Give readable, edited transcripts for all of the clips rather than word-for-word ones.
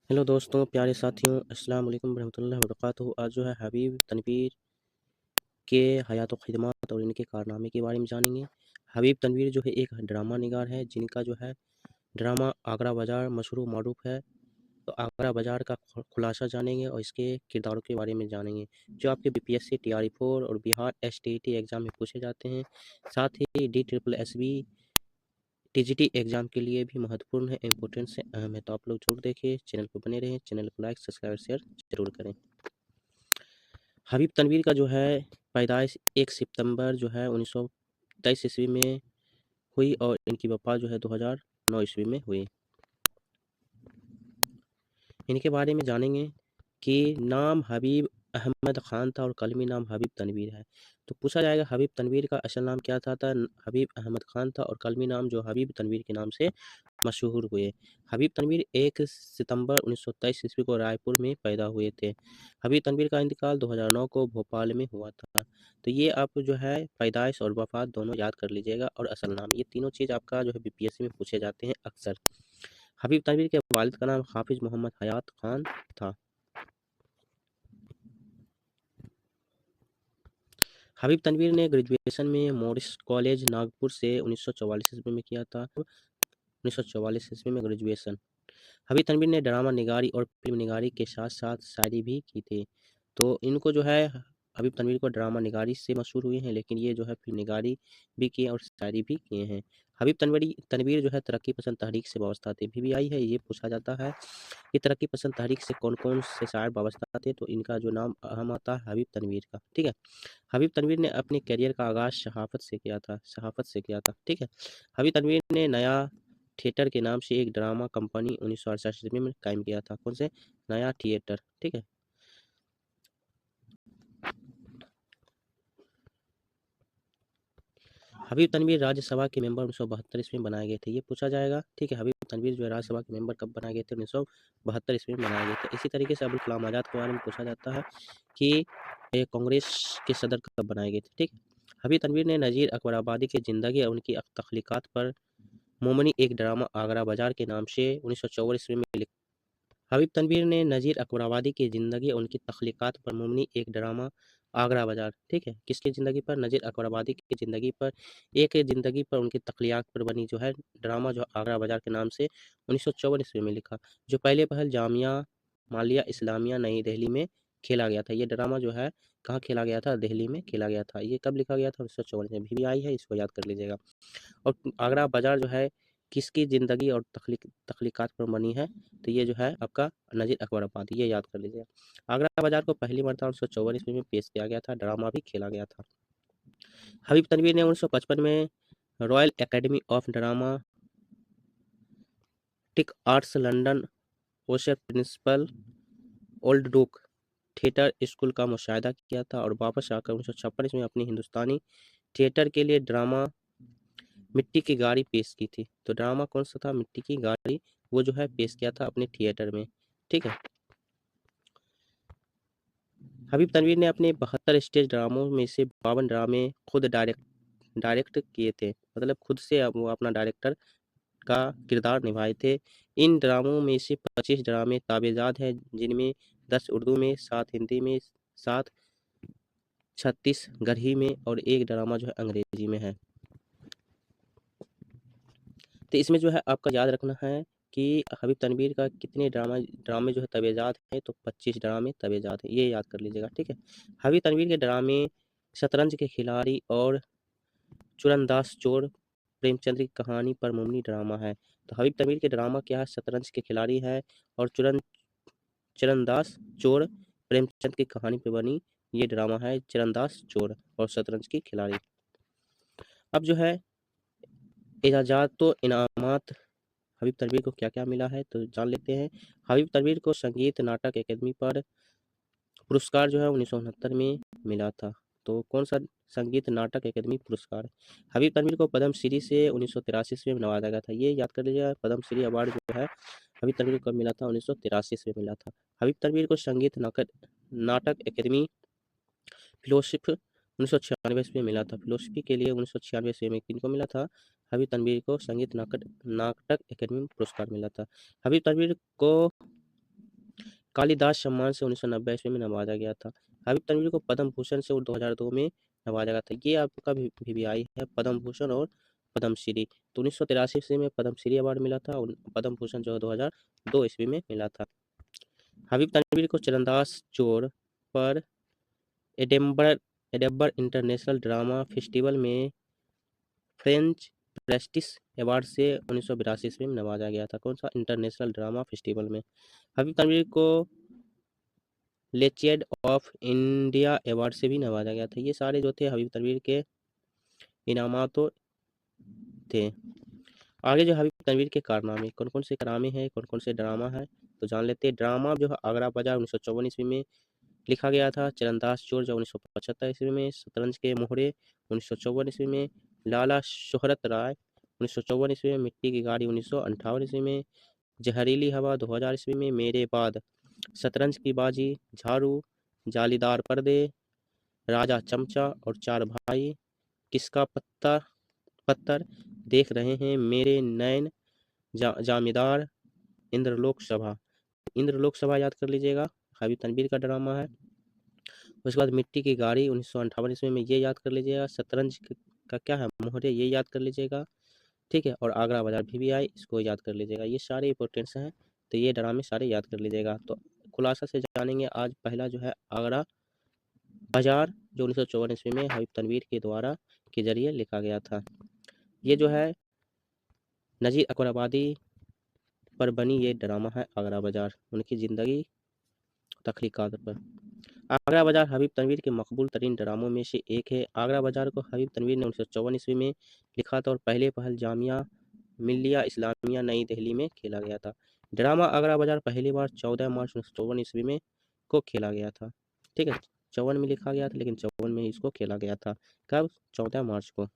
Hello दोस्तों, प्यारे साथियों, अस्सलाम वालेकुम रहमतुल्लाहि व बरकातुहू। आज जो है हबीब तनवीर के हयात व ख़िदमत और इनके कारनामे के बारे में जानेंगे। हबीब तनवीर जो है एक ड्रामा निगार है जिनका जो है ड्रामा आगरा बाज़ार मशहूर व मारूफ़ है। तो आगरा बाज़ार का खुलासा जानेंगे और इसके किरदारों के बारे में जानेंगे, जो आपके बीपीएससी, टीआरई-4 और बिहार एसटीईटी एग्ज़ाम में पूछे जाते हैं। साथ ही डीट्रिपल एसबी टीजीटी एग्ज़ाम के लिए भी महत्वपूर्ण है, इम्पोर्टेंस है, अहम है। तो आप लोग ज़रूर देखिए, चैनल पर बने रहें, चैनल को लाइक, सब्सक्राइब, शेयर ज़रूर करें। हबीब तनवीर का जो है पैदाइश 1 सितंबर जो है 1923 ईस्वी में हुई और इनकी वफ़ात जो है 2009 ईस्वी में हुई। इनके बारे में जानेंगे कि नाम हबीब अहमद ख़ान था और कलमी नाम हबीब तनवीर है। तो पूछा जाएगा हबीब तनवीर का असल नाम क्या था? हबीब अहमद ख़ान था और कलमी नाम जो हबीब तनवीर के नाम से मशहूर हुए। हबीब तनवीर 1 सितंबर 1923 ईस्वी को रायपुर में पैदा हुए थे। हबीब तनवीर का इंतकाल 2009 को भोपाल में हुआ था। तो ये आप जो है पैदाइश और वफ़ात दोनों याद कर लीजिएगा और असल नाम, ये तीनों चीज़ आपका जो है बीपीएससी में पूछे जाते हैं अक्सर। हबीब तनवीर के वालिद का नाम हाफ़िज़ मोहम्मद हयात ख़ान था। हबीब तनवीर ने ग्रेजुएशन में मॉरिस कॉलेज नागपुर से 1944 ईस्वी में किया था। 1944 ईस्वी में ग्रेजुएशन। हबीब तनवीर ने ड्रामा निगारी और फ़िल्म निगारी के साथ-साथ शायरी भी की थी। तो इनको जो है हबीब तनवीर को ड्रामा निगारी से मशहूर हुए हैं, लेकिन ये जो है फ़िल्म निगारी भी किए और शायरी भी किए हैं। हबीब तनवीर जो है तरक्की पसंद तहरीक से वाबस्ता थे। पीबीआई है, ये पूछा जाता है कि तरक्की पसंद तहरीक से कौन-कौन से शायर वाबस्ता थे? तो इनका जो नाम अहम आता है हबीब तनवीर का, ठीक है? हबीब तनवीर ने अपने करियर का आगाज़ शहाफ़त से किया था, ठीक है? हबीब तनवीर ने नया थिएटर के नाम से एक ड्रामा कंपनी 1968 ईस्वी में कायम किया था। कौन से? नया थिएटर, ठीक है? हबीब तनवीर राज्यसभा के मेंबर 1972 ईस्वी में बनाए गए थे। ये पूछा जाएगा, ठीक है? हबीब तनवीर जो है राज्यसभा के मेंबर कब बनाए गए थे? 1972 ईस्वी में बनाए गए थे। इसी तरीके से अबुल कलाम आज़ाद के बारे में पूछा जाता है कि कांग्रेस के सदर कब बनाए गए थे, ठीक है? हबीब तनवीर ने नज़ीर अकबराबादी की ज़िंदगी और उनकी तख़लीक़ात पर मोमनी एक ड्रामा आगरा बाज़ार के नाम से 1954 ईस्वी में लिखा। हबीब तनवीर ने नज़ीर अकबराबादी की ज़िंदगी और उनकी तख़लीक़ात पर मबनी एक ड्रामा आगरा बाज़ार, ठीक है? किसकी ज़िंदगी पर? नज़ीर अकबराबादी की ज़िंदगी पर उनकी तख़लीक़ात पर बनी जो है ड्रामा जो आगरा बाज़ार के नाम से 1954 ईस्वी में लिखा, जो पहले पहल जामिया मिलिया इस्लामिया नई दिल्ली में खेला गया था। ये ड्रामा जो है कहाँ खेला गया था? दिल्ली में खेला गया था। ये कब लिखा गया था? 1954 में। पीबीआई है, इसको याद कर लीजिएगा। और आगरा बाज़ार जो है किसकी ज़िंदगी और तख़लीक़ात पर बनी है? तो ये जो है आपका नज़ीर अकबराबादी, ये याद कर लीजिएगा। आगरा बाज़ार को पहली मर्तबा 1954 ईस्वी में पेश किया गया था, ड्रामा भी खेला गया था। हबीब तनवीर ने 1955 में Royal Academy of Dramatic Arts London ओशर प्रिंसिपल ओल्ड डूक थिएटर स्कूल का मुशाहिदा किया था और वापस आकर 1956 ईस्वी में अपनी हिंदुस्तानी थिएटर के लिए ड्रामा मिट्टी की गाड़ी पेश की थी। तो ड्रामा कौन-सा था? मिट्टी की गाड़ी, वो जो है पेश किया था अपने थिएटर में, ठीक है? हबीब तनवीर ने अपने 72 स्टेज ड्रामों में से 52 ड्रामे खुद डायरेक्ट किए थे। मतलब खुद से वो अपना डायरेक्टर का किरदार निभाए थे। इन ड्रामों में से 25 ड्रामे ताबेज़ाद हैं, जिनमें 10 उर्दू में, 7 हिंदी में, 7 छत्तीसगढ़ी में और 1 ड्रामा जो है अंग्रेज़ी में है। तो इसमें जो है आपका याद रखना है कि हबीब तनवीर का कितने ड्रामे जो है तबेजात हैं, तो 25 ड्रामे तबेजात हैं, ये याद कर लीजिएगा, ठीक है? हबीब तनवीर के ड्रामे शतरंज के खिलाड़ी और चूरनदास चोर प्रेमचंद की कहानी पर मबनी ड्रामा है। तो हबीब तनवीर के ड्रामा क्या है? शतरंज के खिलाड़ी है और चूरनदास चोर प्रेमचंद की कहानी पे बनी ये ड्रामा है, चूरनदास चोर और शतरंज के खिलाड़ी। अब जो है एजाज़ात व इनामात हबीब तनवीर को क्या-क्या मिला है, तो जान लेते हैं। हबीब तनवीर को संगीत नाटक अकादमी पर पुरस्कार जो है 1969 में मिला था। तो कौन-सा संगीत नाटक अकादमी पुरस्कार? हबीब तनवीर को पद्मश्री से 1983 ईस्वी में नवाजा गया था। ये याद कर लीजिएगा, पद्मश्री अवार्ड जो है हबीब तनवीर को कब मिला था? 1983 ईस्वी में मिला था। हबीब तनवीर को संगीत नाटक अकादमी फेलोशिप 1996 ईस्वी में मिला था। फेलोशिप के लिए 1996 ईस्वी में किनको मिला था? हबीब तनवीर को संगीत नाटक अकादमी पुरस्कार मिला था। हबीब तनवीर को कालिदास सम्मान से 1990 ईस्वी में नवाजा गया था। हबीब तनवीर को पद्म भूषण से 2002 में नवाजा गया था। ये आपका VVI है, पद्म भूषण और पद्मश्री। तो 1983 ईस्वी में पद्मश्री अवार्ड मिला था और पद्म भूषण जो है 2002 ईस्वी में मिला था। हबीब तनवीर को चरणदास चोर पर एडिनबर्ग इंटरनेशनल ड्रामा फेस्टिवल में फ्रेंच प्रेस्टिज अवार्ड से 1982 ईस्वी में नवाजा गया था। कौन सा? इंटरनेशनल ड्रामा फेस्टिवल में। हबीब तनवीर को लेजेंड ऑफ इंडिया अवार्ड से भी नवाजा गया था। ये सारे जो थे हबीब तनवीर के इनामात थे। आगे जो हबीब तनवीर के कारनामे, कौन कौन से कारनामे हैं, कौन कौन से ड्रामा है, तो जान लेते हैं। ड्रामा जो है आगरा बाजार 1954 ईस्वी में लिखा गया था। चरणदास चोर जो 1975 ईस्वी में। शतरंज के मोहरे 1954 ईस्वी में। लाला शोहरत राय 1954 ईस्वी में। मिट्टी की गाड़ी 1958 ईस्वी में। जहरीली हवा 2000 ईस्वी में। मेरे बाद, शतरंज की बाजी, झाड़ू, जालीदार पर्दे, राजा चमचा और चार भाई, किसका पत्थर, देख रहे हैं मेरे नैन, जामीदार, इंद्रलोक सभा। इंद्रलोक सभा याद कर लीजिएगा, हबीब तनवीर का ड्रामा है। उसके बाद मिट्टी की गाड़ी 1958 ईस्वी में, ये याद कर लीजिएगा। शतरंज का क्या है? मोहरे, ये याद कर लीजिएगा। ठीक है, और आगरा बाजार VVI, इसको याद कर लीजिएगा। ये सारे इंपॉर्टेंट्स हैं, तो ये ड्रामे सारे याद कर लीजिएगा। तो खुलासा से जानेंगे आज पहला जो है आगरा बाजार, जो 1954 ईस्वी में हबीब तनवीर के द्वारा के जरिए लिखा गया था। ये जो है नजीर अकबराबादी पर बनी ये ड्रामा है आगरा बाजार, उनकी ज़िंदगी तख्लीकात पर। आगरा बाजार हबीब तनवीर के मकबूल तरीन ड्रामों में से एक है। आगरा बाजार को हबीब तनवीर ने 1954 ईस्वी में लिखा था और पहले पहल जामिया मिल्लिया इस्लामिया नई दिल्ली में खेला गया था। ड्रामा आगरा बाजार पहली बार 14 मार्च 1954 ईस्वी में को खेला गया था। ठीक है, 54 में लिखा गया था लेकिन 54 में ही इसको खेला गया था। कब? 14 मार्च को।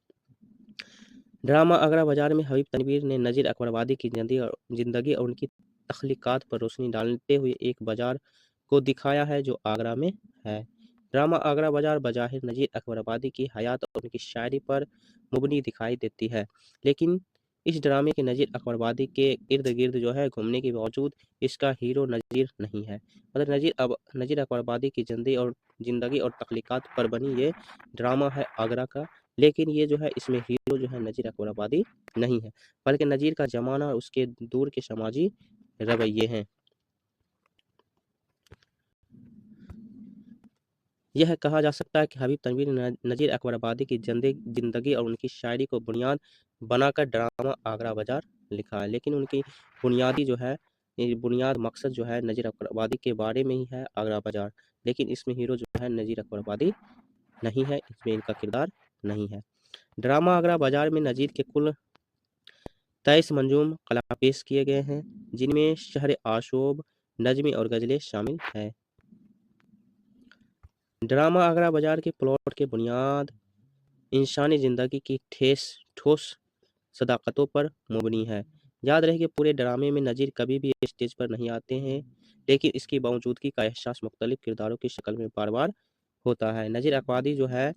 ड्रामा आगरा बाजार में हबीब तनवीर ने नजीर अकबराबादी की जिंदगी और उनकी तख्लीकात पर रोशनी डालते हुए एक बाजार को दिखाया है जो आगरा में है। ड्रामा आगरा बाजार बज़ाहिर नजीर अकबराबादी की हयात और उनकी शायरी पर मुबनी दिखाई देती है, लेकिन इस ड्रामे के नजीर अकबराबादी के इर्द गिर्द जो है घूमने के बावजूद इसका हीरो नजीर नहीं है। मतलब नजीर अकबराबादी की जिंदगी और तख्लीकात पर बनी ये ड्रामा है आगरा का, लेकिन ये जो है इसमें हीरो जो है नजीर अकबराबादी नहीं है, बल्कि नजीर का जमाना और उसके दूर के समाजी रवैये हैं। यह कहा जा सकता है कि हबीब तनवीर ने नजीर अकबराबादी की जिंदगी और उनकी शायरी को बुनियाद बनाकर ड्रामा आगरा बाजार लिखा है, लेकिन उनकी बुनियादी जो है बुनियाद मकसद जो है नजीर अकबराबादी के बारे में ही है आगरा बाजार, लेकिन इसमें हीरो जो है नजीर अकबराबादी नहीं है, इसमें इनका किरदार नहीं है। ड्रामा आगरा बाजार में नजीर के कुल 23 मंजूम कला पेश किए गए हैं, जिनमें शहर आशोब, नज़्में और गज़लें शामिल हैं। ड्रामा आगरा बाजार के प्लॉट के बुनियाद इंसानी ज़िंदगी की ठोस सदाकतों पर मुबनी है। याद रहे कि पूरे ड्रामे में नज़ीर कभी भी स्टेज पर नहीं आते हैं, लेकिन इसकी मौजूदगी का एहसास मुख्तलिफ किरदारों की शक्ल में बार-बार होता है। नज़ीर अकबादी जो है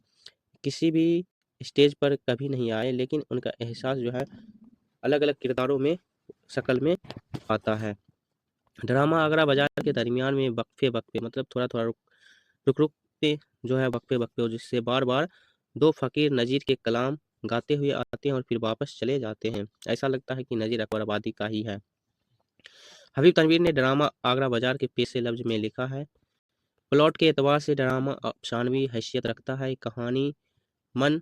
किसी भी स्टेज पर कभी नहीं आए, लेकिन उनका एहसास जो है अलग-अलग किरदारों में शक्ल में आता है। ड्रामा आगरा बाजार के दरमियान में वक्फे मतलब थोड़ा-थोड़ा रुक-रुक के जो है वक्फे जिससे बार-बार दो फ़कीर नज़ीर के कलाम गाते हुए आते हैं और फिर वापस चले जाते हैं। ऐसा लगता है कि नज़ीर अकबराबादी का ही है। हबीब तनवीर ने ड्रामा आगरा बाजार के पेश लफ्ज़ में लिखा है, प्लॉट के एतबार से ड्रामा अफ़सानवी हैसियत रखता है। कहानी मन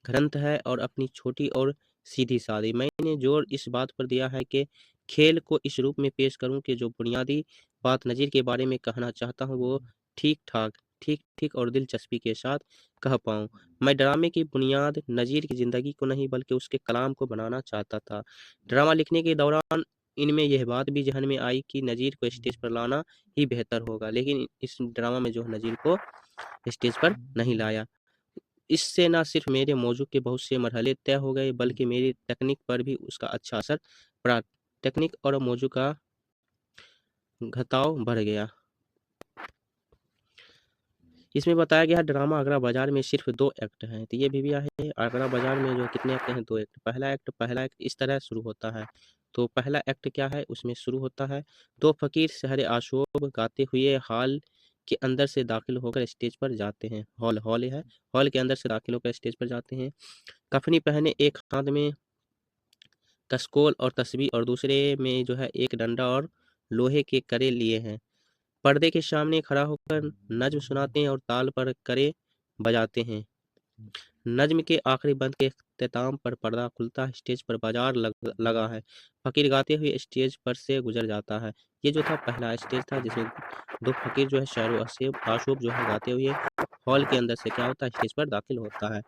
ग्रंथ है और अपनी छोटी और सीधी-सादी। मैंने जोर इस बात पर दिया है कि खेल को इस रूप में पेश करूँ कि जो बुनियादी बात नज़ीर के बारे में कहना चाहता हूँ वो ठीक-ठाक, ठीक-ठीक और दिलचस्पी के साथ कह पाऊँ। मैं ड्रामे की बुनियाद नज़ीर की ज़िंदगी को नहीं बल्कि उसके कलाम को बनाना चाहता था। ड्रामा लिखने के दौरान इनमें यह बात भी ज़हन में आई कि नज़ीर को स्टेज पर लाना ही बेहतर होगा, लेकिन इस ड्रामा में जो है नज़ीर को स्टेज पर नहीं लाया। इससे न सिर्फ मेरे मौजू के बहुत से मरहले तय हो गए, बल्कि मेरी तकनीक पर भी उसका अच्छा असर पड़ा। तकनीक और मौजू का घटाव बढ़ गया। इसमें बताया गया ड्रामा आगरा बाजार में सिर्फ 2 एक्ट हैं। तो ये भी है, आगरा बाजार में जो कितने एक्ट हैं? 2 एक्ट। पहला एक्ट इस तरह शुरू होता है। तो पहला एक्ट क्या है उसमें शुरू होता है, दो फकीर शहर आशोब गाते हुए हॉल के अंदर से दाखिल होकर स्टेज पर जाते हैं। हॉल है, हॉल के अंदर से दाखिल होकर स्टेज पर जाते हैं। कफनी पहने, एक हाथ में कसकोल और तस्बीह और दूसरे में जो है एक डंडा और लोहे के करे लिए हैं। पर्दे के सामने खड़ा होकर नज्म सुनाते हैं और ताल पर करे बजाते हैं। नज्म के आखिरी बंद के इख्तिताम पर पर्दा खुलता है, स्टेज पर बाजार लगा है। फकीर गाते हुए स्टेज पर से गुजर जाता है। ये जो था पहला स्टेज था जिसमें दो फकीर जो है शायरो आशूब जो है गाते हुए हॉल के अंदर से क्या होता है स्टेज पर दाखिल होता है।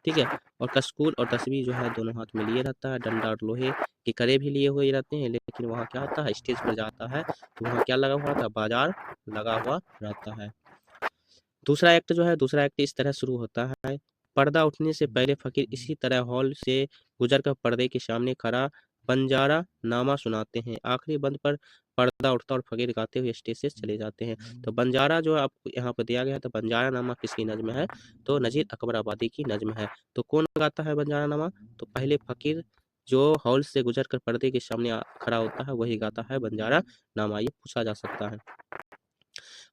ठीक है, और कस्कूल और तस्बीह जो है दोनों हाथ में लिए रहता है, डंडा और लोहे के करे भी लिए हुए रहते हैं, लेकिन वहाँ क्या होता है स्टेज पर जाता है तो वहाँ क्या लगा हुआ रहता है, बाजार लगा हुआ रहता है। दूसरा एक्ट इस तरह शुरू होता है, पर्दा उठने से पहले फकीर इसी तरह हॉल से गुजरकर पर्दे के सामने खड़ा बंजारा नामा सुनाते हैं। आखिरी बंद पर पर्दा उठता और फकीर गाते हुए स्टेज से चले जाते हैं। तो बंजारा जो आपको यहाँ पर दिया गया है, तो बंजारा नामा किसकी नज्म है, तो नजीर अकबर आबादी की नज्म है। तो कौन गाता है बंजारा नामा, तो पहले फकीर जो हॉल से गुजर कर पर्दे के सामने खड़ा होता है वही गाता है बंजारा नामा, ये पूछा जा सकता है।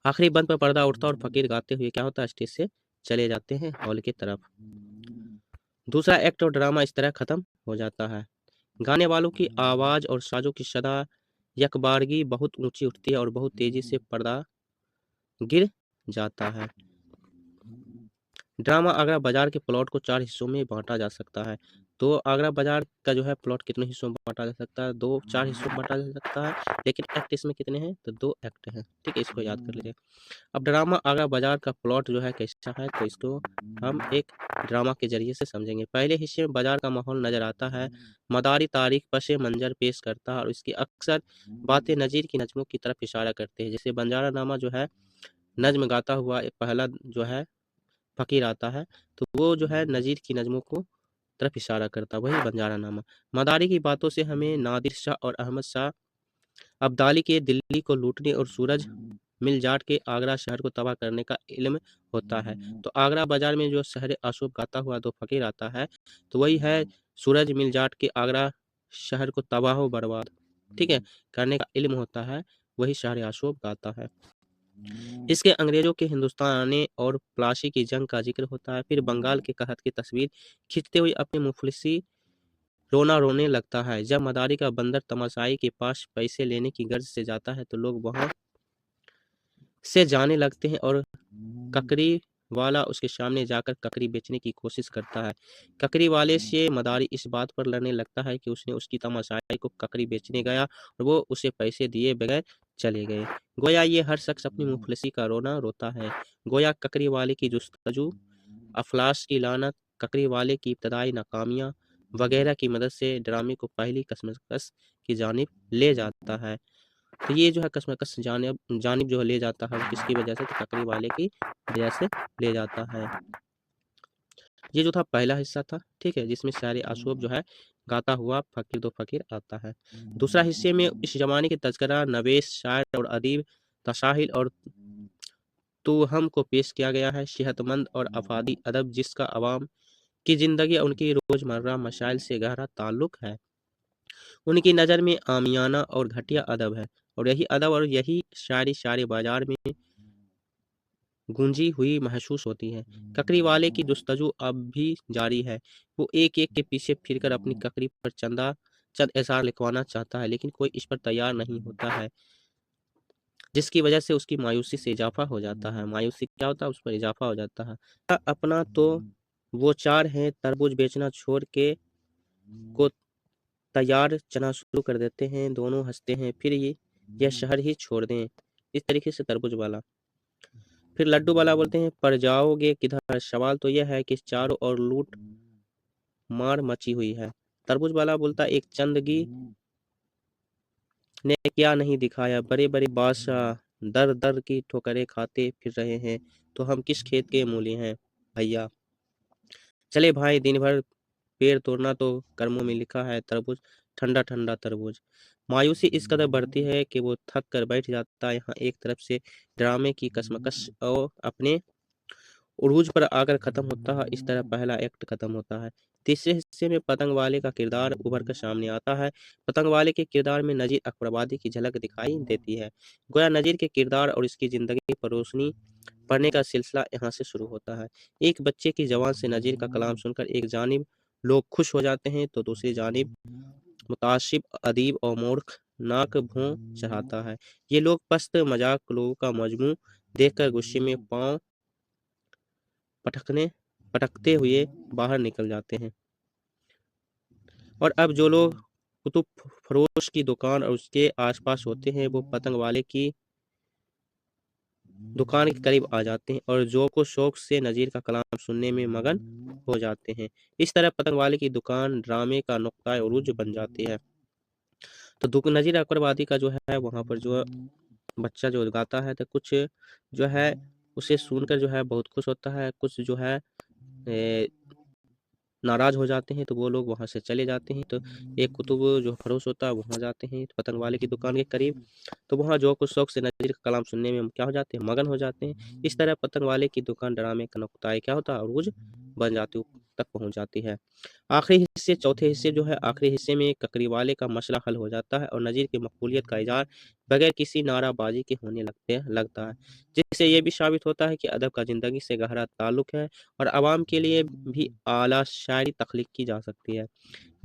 आखिरी बंद पर पर्दा उठता और फकीर गाते हुए क्या होता है स्टेज से चले जाते हैं हॉल की तरफ। दूसरा एक्ट और ड्रामा इस तरह खत्म हो जाता है। गाने वालों की आवाज और साजों की सदा यकबारगी बहुत ऊंची उठती है और बहुत तेजी से पर्दा गिर जाता है। ड्रामा आगरा बाजार के प्लॉट को 4 हिस्सों में बांटा जा सकता है। तो आगरा बाजार का जो है प्लॉट कितने हिस्सों में बांटा जा सकता है, 4 हिस्सों में बांटा जा सकता है, लेकिन एक्ट इसमें कितने हैं, तो 2 एक्ट हैं। ठीक है, इसको याद कर लीजिए। अब ड्रामा आगरा बाजार का प्लॉट जो है कैसा है, तो इसको हम एक ड्रामा के जरिए से समझेंगे। पहले हिस्से में बाजार का माहौल नजर आता है, मदारी तारीख पसे मंजर पेश करता है और इसकी अक्सर बातें नजीर की नज्मों की तरफ इशारा करते हैं। जैसे बंजारा नामा जो है नज्म गाता हुआ एक पहला जो है फकीर आता है, तो वो जो है नजीर की नज्मों को तरफ इशारा करता है, वही बंजारा नामा। मदारी की बातों से हमें नादिर शाह और अहमद शाह अब्दाली के दिल्ली को लूटने और सूरज मिल जाट के आगरा शहर को तबाह करने का इल्म होता है। तो आगरा बाजार में जो शहर अशोक गाता हुआ दो फकीर आता है, तो वही है सूरज मिल जाट के आगरा शहर को तबाह बर्बाद, ठीक है, करने का इल्म होता है, वही शहर अशोक गाता है। इसके अंग्रेजों के हिंदुस्तान आने और प्लासी की जंग का जिक्र होता है। फिर बंगाल के कहत की तस्वीर खींचते हुए अपने मुफलिसी रोना रोने लगता है। जब मदारी का बंदर तमाशाई के पास पैसे लेने की गर्ज से जाता है तो लोग वहां से जाने लगते हैं और ककरी वाला उसके सामने जाकर ककरी बेचने की कोशिश करता है। ककरी वाले से मदारी इस बात पर लड़ने लगता है कि उसने उसकी तमाशाई को ककरी बेचने गया और वो उसे पैसे दिए बगैर चले गए। गोया ये हर शख्स अपनी मुफलिसी का रोना रोता है। गोया ककरी वाले की जुस्तजू, अफलास की लानत, ककरी वाले की इब्तदाई नाकामियाँ वगैरह की मदद से ड्रामे को पहली कसमकस की जानिब ले जाता है। तो ये जो है कसमकस जानिब जानिब जो ले जाता है वो किसकी वजह से, तो ककरी वाले की वजह से ले जाता है। ये जो था पहला हिस्सा था, ठीक है, जिसमें शायर आशूब जो है गाता हुआ फकीर दो फकीर आता है। दूसरा हिस्से में इस जमाने के तज़किरा नवेश शायर और अदीब तसाहिल और तूहम को पेश किया गया है। सेहतमंद और अफादी अदब जिसका अवाम की ज़िंदगी और उनकी रोज़मर्रा मसाइल से गहरा ताल्लुक है। उनकी नज़र में आमियाना और घटिया अदब है और यही अदब और यही शायरी सारे बाजार में गूंजी हुई महसूस होती है। ककरी वाले की जुस्तजू अब भी जारी है। वो एक एक के पीछे फिरकर अपनी ककरी पर चंद एसार लिखवाना चाहता है, लेकिन कोई इस पर तैयार नहीं होता है, जिसकी वजह से उसकी मायूसी से इजाफा हो जाता है। मायूसी क्या होता है, उस पर इजाफा हो जाता है। अपना तो वो चार हैं, तरबूज बेचना छोड़ के को तैयार चना शुरू कर देते हैं। दोनों हंसते हैं, फिर यह शहर ही छोड़ दें। इस तरीके से तरबूज वाला। फिर लड्डू वाला बोलते हैं, पर जाओगे किधर। सवाल तो यह है कि चारों ओर लूट मार मची हुई है। तरबूज वाला बोलता, एक चंदगी ने क्या नहीं दिखाया। बड़े बड़े बादशाह दर दर की ठोकरें खाते फिर रहे हैं, तो हम किस खेत के मूली हैं भैया। चले भाई, दिन भर पेड़ तोड़ना तो कर्मों में लिखा है। तरबूज ठंडा ठंडा तरबूज। मायूसी इस कदर बढ़ती है कि वो थक कर बैठ जाता है। यहाँ एक तरफ से ड्रामे की कसमकश और अपने उरूज पर आकर खत्म होता है। इस तरह पहला एक्ट खत्म होता है। तीसरे हिस्से में पतंग वाले का किरदार उभर कर सामने आता है। पतंग वाले के किरदार में नजीर अकबराबादी की झलक दिखाई देती है। गोया नजीर के किरदार और इसकी जिंदगी पर रोशनी पढ़ने का सिलसिला यहाँ से शुरू होता है। एक बच्चे की ज़बान से नज़ीर का कलाम सुनकर एक जानिब लोग खुश हो जाते हैं तो दूसरी जानिब मुताशिब अदीब और मूर्ख नाक भौं चढ़ाता है। ये लोग पस्त मजाक लोगों का मजमू देखकर गुस्से में पांव पटकने पटकते हुए बाहर निकल जाते हैं। और अब जो लोग कुतुब फरोश की दुकान और उसके आसपास होते हैं वो पतंग वाले की दुकान के करीब आ जाते हैं और जो को शौक से नज़ीर का कलाम सुनने में मगन हो जाते हैं। इस तरह पतंग वाले की दुकान ड्रामे का नुक्ता उरूज बन जाती है। तो नज़ीर अकबराबादी का जो है वहाँ पर जो बच्चा जो गाता है तो कुछ जो है उसे सुनकर जो है बहुत खुश होता है, कुछ जो है नाराज़ हो जाते हैं तो वो लोग वहाँ से चले जाते हैं। तो एक कुतुब जो फरोश होता है वहाँ जाते हैं पतंग वाले की दुकान के करीब, तो वहाँ जो कुछ शौक से नज़ीर का कलाम सुनने में हम क्या हो जाते हैं, मगन हो जाते हैं। इस तरह पतंग वाले की दुकान ड्रामे का नुक्ताए क्या होता है, अरूज बन जाती तक पहुँच जाती है। आखिरी हिस्से चौथे हिस्से जो है आखिरी हिस्से में ककरी वाले का मसला हल हो जाता है और नज़ीर की मकबूलियत का इज़हार बगैर किसी नाराबाजी के होने लगता है, जिससे ये भी साबित होता है कि अदब का ज़िंदगी से गहरा ताल्लुक है और आवाम के लिए भी आला शायरी तख्लीक की जा सकती है।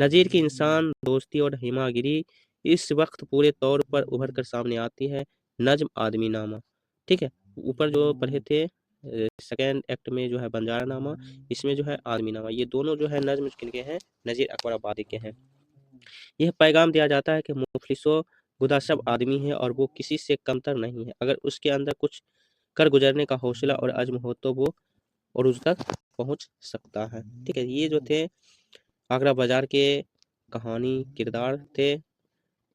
नज़ीर की इंसान दोस्ती और हिमागिरी इस वक्त पूरे तौर पर उभर कर सामने आती है। नज्म आदमी नामा, ठीक है, ऊपर जो पढ़े थे सेकेंड एक्ट में जो है बंजारा नामा, इसमें जो है आदमी नामा, ये दोनों जो है नज्म किनके हैं, नज़ीर अकबराबादी के हैं। यह पैगाम दिया जाता है कि मुफलिसो गुदा सब आदमी है और वो किसी से कमतर नहीं है। अगर उसके अंदर कुछ कर गुजरने का हौसला और अज़्म हो तो वो उरूज तक पहुंच सकता है। ठीक है, ये जो थे आगरा बाजार के कहानी किरदार थे,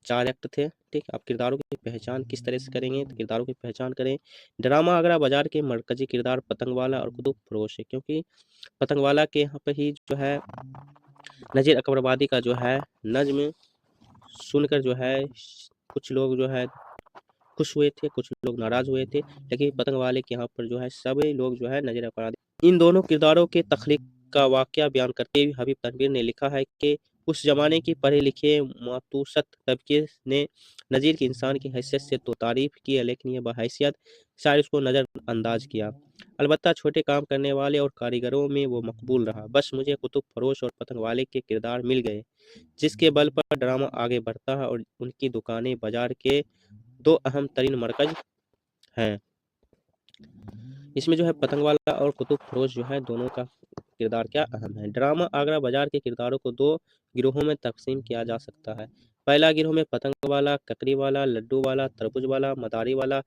4 एक्ट थे। ठीक, आप किरदारों की पहचान किस तरह से करेंगे, तो किरदारों की पहचान करें। ड्रामा आगरा बाजार के मरकजी किरदार पतंगवाला और कुतुब फरोश है, क्योंकि पतंगवाला के यहाँ पे ही जो है नज़ीर अकबराबादी का जो है नज्म सुनकर जो है कुछ लोग जो है खुश हुए थे, कुछ लोग नाराज हुए थे, लेकिन पतंग वाले के यहाँ पर जो है सभी लोग जो है नजर अपराधी। इन दोनों किरदारों के तख्लीक का वाकया बयान करते हुए हबीब तनवीर ने लिखा है कि उस जमाने की पढ़े लिखे मातूसत तबके ने नज़ीर की इंसान की हैसियत से तो तारीफ की है, लेकिन यह बहैसियत शायद उसको नज़रअंदाज किया। अलबत्ता छोटे काम करने वाले और कारीगरों में वो मकबूल रहा। बस मुझे कुतुब फरोश और पतंग वाले के किरदार मिल गए, जिसके बल पर ड्रामा आगे बढ़ता है और उनकी दुकानें बाजार के 2 अहम तरीन मरकज़ हैं। इसमें जो है पतंग वाला और कुतुब फरोश जो है दोनों का किरदार क्या अहम है। ड्रामा आगरा बाजार के किरदारों को 2 गिरोहों में तक़सीम किया जा सकता है। पहला गिरोह में पतंग वाला, ककरी वाला, लड्डू वाला, तरबूज वाला, मदारी वाला,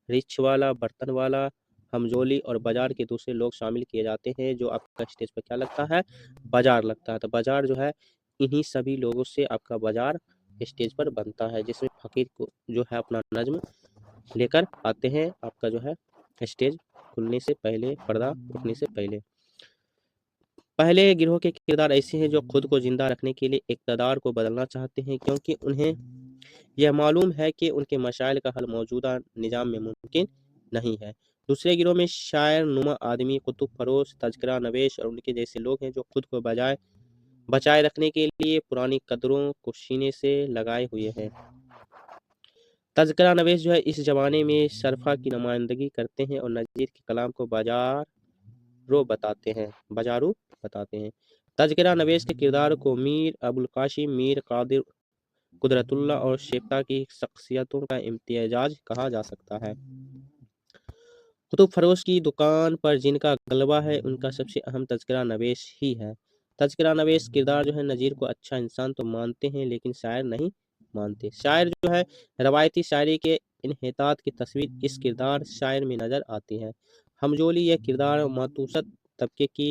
रिछ वाला, बर्तन वाला, हमजोली और बाजार के दूसरे लोग शामिल किए जाते हैं। जो आपका स्टेज पर क्या लगता है, बाजार लगता है। तो बाजार जो है इन्हीं सभी लोगों से आपका बाजार स्टेज पर बनता है, जिसमें फ़कीर को जो है अपना नज़्म लेकर आते हैं आपका जो है स्टेज खुलने से पहले, पर्दा उठने से पहले। पहले गिरोह के किरदार ऐसे हैं जो खुद को जिंदा रखने के लिए इक़्तिदार को बदलना चाहते हैं, क्योंकि उन्हें यह मालूम है कि उनके मसाइल का हल मौजूदा निज़ाम में मुमकिन नहीं है। दूसरे गिरोह में शायर नुमा आदमी, कुतुब फरोश, तज़किरा नवेश और उनके जैसे लोग हैं जो खुद को बचाए रखने के लिए पुरानी कदरों को सीने से लगाए हुए हैं। तज़किरा नवेश जो है इस ज़माने में शरफ़ा की नुमाइंदगी करते हैं और नज़ीर के कलाम को बाजारू बताते हैं। तज़किरा नवेश के किरदार को मीर अबुल कासिम, मीर कादिर कुदरतुल्लाह और शेफ़ता की शख्सियतों का इम्तिजाज कहा जा सकता है। कुतुब फरोश की दुकान पर जिनका गलबा है उनका सबसे अहम तज़किरा नवेश ही है। तज़किरा नवेश किरदार जो है नज़ीर को अच्छा इंसान तो मानते हैं, लेकिन शायर नहीं मानते। शायर जो है रवायती शायरी के इन्हितात की तस्वीर इस किरदार शायर में नज़र आती है। हमजोली यह किरदार मातूसत तबके की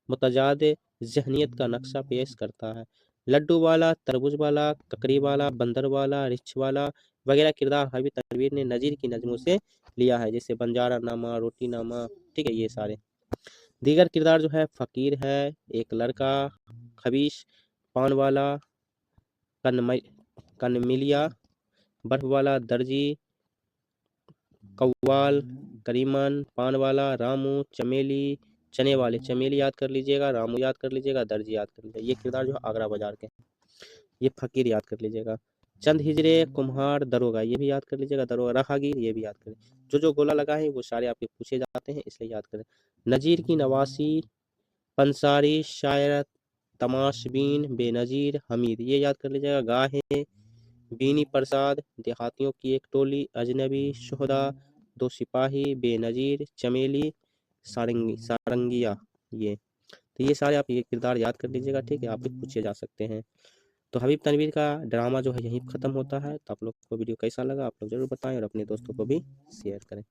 मुतजाद ज़हनियत का नक्शा पेश करता है। लड्डू वाला, तरबूज वाला, ककड़ी वाला, बंदर वाला, रिछ वाला वगैरह किरदार हबीब तनवीर ने नज़ीर की नज़्मों से लिया है, जैसे बंजारा नामा, रोटी नामा, ठीक है, ये सारे। दीगर किरदार जो है फ़कीर है, एक लड़का, खबीश, पान वाला, कनमिलिया, बर्फ वाला, दर्जी, कव्वाल, करीमन, पानवाला, रामू, चमेली, चने वाले, चमेली याद कर लीजिएगा, रामू याद कर लीजिएगा, दर्जी याद कर लीजिएगा। ये किरदार जो है आगरा बाजार के हैं। ये फकीर याद कर लीजिएगा। चंद हिजरे, कुम्हार, दरोगा, ये भी याद कर लीजिएगा। दरोगा, राहगीर, ये भी याद करें। जो गोला लगा है वो सारे आपके पूछे जाते हैं, इसलिए याद करें। नजीर की नवासी, पंसारी, शायर, तमाशबीन, बेनजीर, हमीद, ये याद कर लीजिएगा। गाहे, बीनी प्रसाद, देहातियों की एक टोली, अजनबी, शोहदा, दो सिपाही, बेनजीर, चमेली, सारंगिया, ये सारे आप ये किरदार याद कर लीजिएगा, ठीक है, आपसे पूछे जा सकते हैं। तो हबीब तनवीर का ड्रामा जो है यहीं खत्म होता है। तो आप लोग को वीडियो कैसा लगा आप लोग जरूर बताएं और अपने दोस्तों को भी शेयर करें।